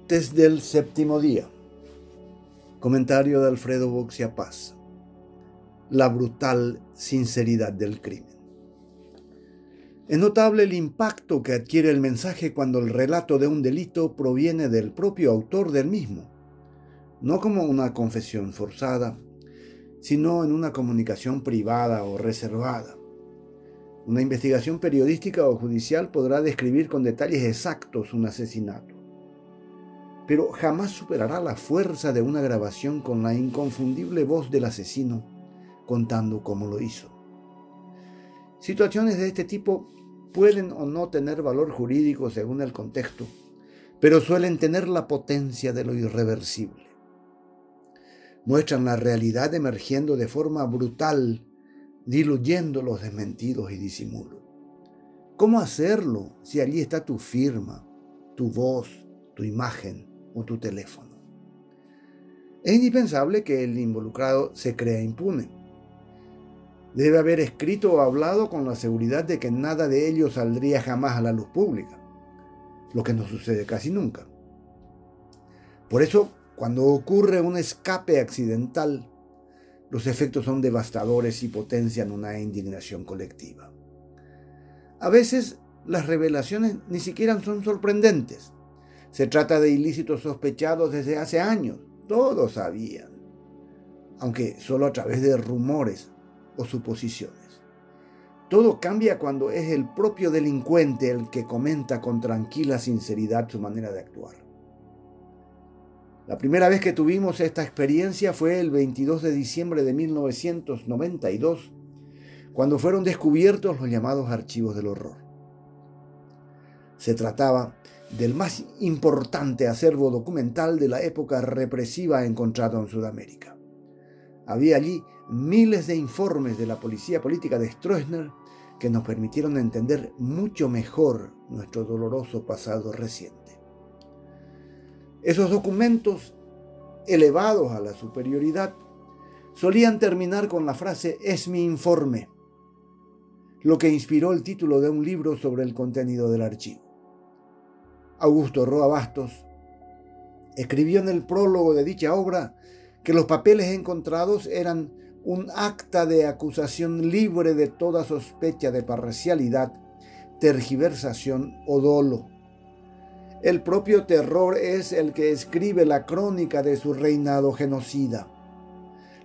Desde el séptimo día. Comentario de Alfredo Boxia Paz. La brutal sinceridad del crimen. Es notable el impacto que adquiere el mensaje cuando el relato de un delito proviene del propio autor del mismo, no como una confesión forzada, sino en una comunicación privada o reservada. Una investigación periodística o judicial podrá describir con detalles exactos un asesinato, pero jamás superará la fuerza de una grabación con la inconfundible voz del asesino contando cómo lo hizo. Situaciones de este tipo pueden o no tener valor jurídico según el contexto, pero suelen tener la potencia de lo irreversible. Muestran la realidad emergiendo de forma brutal, diluyendo los desmentidos y disimulos. ¿Cómo hacerlo si allí está tu firma, tu voz, tu imagen o tu teléfono? Es indispensable que el involucrado se crea impune. Debe haber escrito o hablado con la seguridad de que nada de ello saldría jamás a la luz pública, lo que no sucede casi nunca. Por eso, cuando ocurre un escape accidental, los efectos son devastadores y potencian una indignación colectiva. A veces, las revelaciones ni siquiera son sorprendentes. Se trata de ilícitos sospechados desde hace años. Todos sabían, aunque solo a través de rumores o suposiciones. Todo cambia cuando es el propio delincuente el que comenta con tranquila sinceridad su manera de actuar. La primera vez que tuvimos esta experiencia fue el 22 de diciembre de 1992, cuando fueron descubiertos los llamados archivos del horror. Se trataba del más importante acervo documental de la época represiva encontrado en Sudamérica. Había allí miles de informes de la policía política de Stroessner que nos permitieron entender mucho mejor nuestro doloroso pasado reciente. Esos documentos, elevados a la superioridad, solían terminar con la frase «es mi informe», lo que inspiró el título de un libro sobre el contenido del archivo. Augusto Roa Bastos escribió en el prólogo de dicha obra que los papeles encontrados eran un acta de acusación libre de toda sospecha de parcialidad, tergiversación o dolo. El propio terror es el que escribe la crónica de su reinado genocida.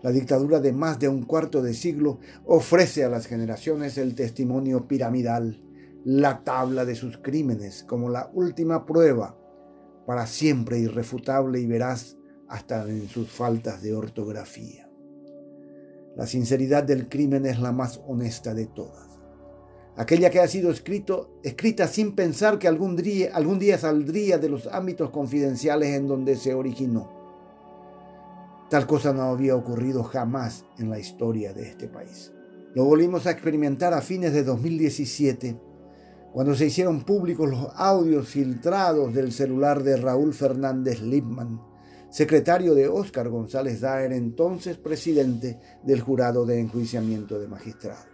La dictadura de más de un cuarto de siglo ofrece a las generaciones el testimonio piramidal, la tabla de sus crímenes como la última prueba, para siempre irrefutable y veraz hasta en sus faltas de ortografía. La sinceridad del crimen es la más honesta de todas. Aquella que ha sido escrita sin pensar que algún día saldría de los ámbitos confidenciales en donde se originó. Tal cosa no había ocurrido jamás en la historia de este país. Lo volvimos a experimentar a fines de 2017, cuando se hicieron públicos los audios filtrados del celular de Raúl Fernández Lipman, secretario de Óscar González Daer, entonces presidente del Jurado de Enjuiciamiento de Magistrados.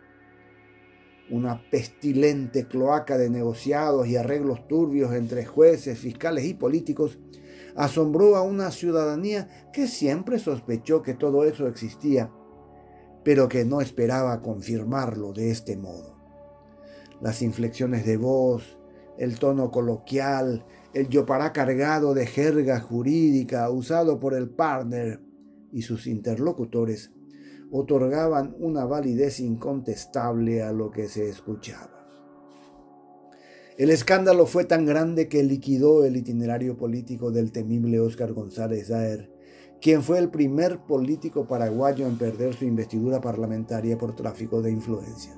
Una pestilente cloaca de negociados y arreglos turbios entre jueces, fiscales y políticos asombró a una ciudadanía que siempre sospechó que todo eso existía, pero que no esperaba confirmarlo de este modo. Las inflexiones de voz, el tono coloquial, el yopará cargado de jerga jurídica usado por el partner y sus interlocutores otorgaban una validez incontestable a lo que se escuchaba. El escándalo fue tan grande que liquidó el itinerario político del temible Óscar González Daer, quien fue el primer político paraguayo en perder su investidura parlamentaria por tráfico de influencias.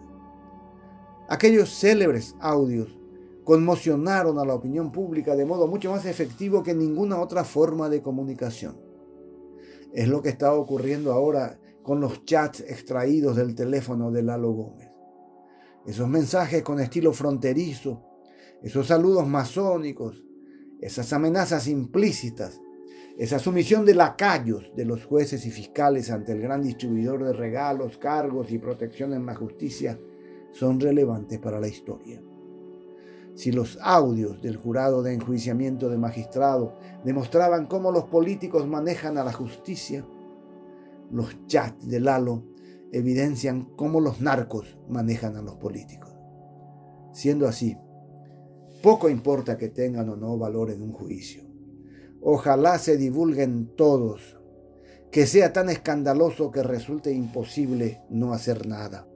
Aquellos célebres audios conmocionaron a la opinión pública de modo mucho más efectivo que ninguna otra forma de comunicación. Es lo que está ocurriendo ahora con los chats extraídos del teléfono de Lalo Gómez. Esos mensajes con estilo fronterizo, esos saludos masónicos, esas amenazas implícitas, esa sumisión de lacayos de los jueces y fiscales ante el gran distribuidor de regalos, cargos y protección en la justicia son relevantes para la historia. Si los audios del jurado de enjuiciamiento de magistrado demostraban cómo los políticos manejan a la justicia, los chats de Lalo evidencian cómo los narcos manejan a los políticos. Siendo así, poco importa que tengan o no valor en un juicio. Ojalá se divulguen todos, que sea tan escandaloso que resulte imposible no hacer nada.